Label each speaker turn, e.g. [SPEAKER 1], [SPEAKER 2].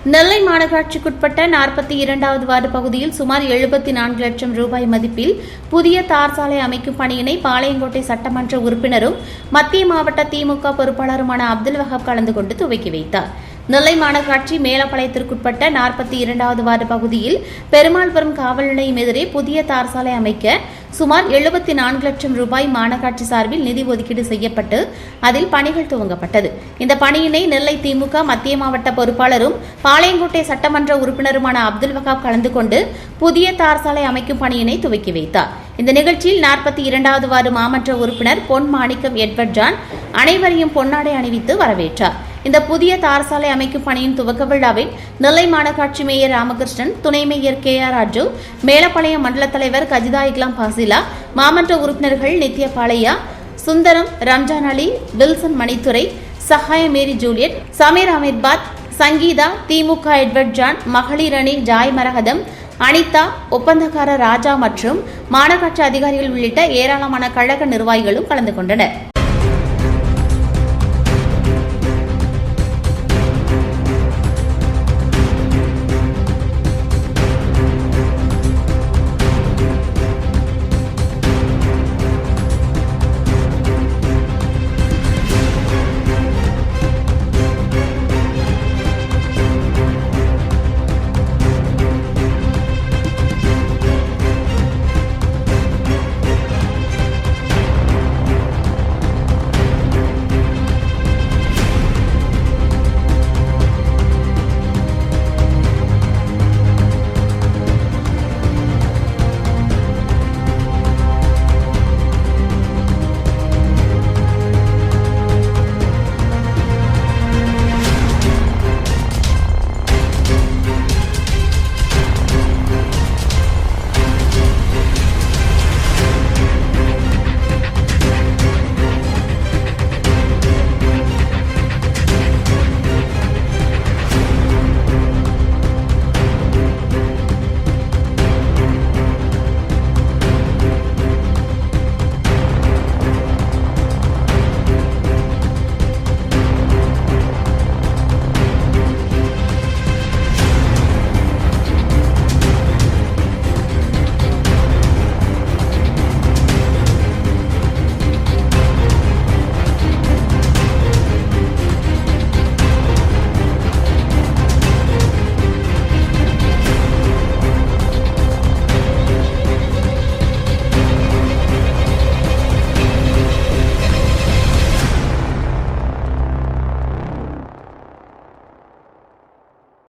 [SPEAKER 1] நெல்லை மாநகராட்சிக்குட்பட்ட 42வது வார்டு பகுதியில் சுமார் 74 லட்சம் ரூபாய் மதிப்பில் புதிய தார் சாலை அமைக்கும் பணியினை பாளையங்கோட்டை சட்டமன்ற உறுப்பினரும் மத்திய மாவட்ட திமுக பொறுப்பாளருமான அப்துல் வஹாப் கலந்து கொண்டு துவக்கி வைத்தார். நெல்லை மாநகராட்சி மேலப்பாளையத்திற்குட்பட்ட 42வது வார்டு பகுதியில் பெருமாள்புரம் காவல் நிலையம் எதிரே புதிய தார் சாலை அமைக்க சுமார் 74 லட்சம் ரூபாய் மாநகராட்சி சார்பில் நிதி ஒதுக்கீடு செய்யப்பட்டு அதில் பணிகள் துவங்கப்பட்டது. இந்த பணியினை நெல்லை திமுக மத்திய மாவட்ட பொறுப்பாளரும் பாளையங்கோட்டை சட்டமன்ற உறுப்பினருமான அப்துல் வஹாப் கலந்து கொண்டு புதிய தார் சாலை அமைக்கும் பணியினை துவக்கி வைத்தார். இந்த நிகழ்ச்சியில் 42வது வார்டு மாமன்ற உறுப்பினர் பொன் மாணிக்கம் எட்வர்ட் ஜான் அனைவரையும் பொன்னாடை அணிவித்து வரவேற்றார். இந்த புதிய தார் சாலை அமைக்கும் பணியின் துவக்க விழாவில் நெல்லை மாநகராட்சி மேயர் ராமகிருஷ்ணன், துணை மேயர் KR ராஜு, மேலப்பாளையம் மண்டல தலைவர் கஜிதா இக்லாம் பாசிலா, மாமன்ற உறுப்பினர்கள் நித்ய பாளையா, சுந்தரம், ரம்ஜான் அலி, வில்சன் மணித்துறை, சஹாய மேரி ஜூலியட், சமீர் அமிர்பாத், சங்கீதா, திமுக எட்வர்ட் ஜான், மகளிர் அணி ஜாய் மரகதம், அனிதா, ஒப்பந்தக்காரர் ராஜா மற்றும் மாநகராட்சி அதிகாரிகள் உள்ளிட்ட ஏராளமான கழக நிர்வாகிகளும் கலந்து கொண்டனர்.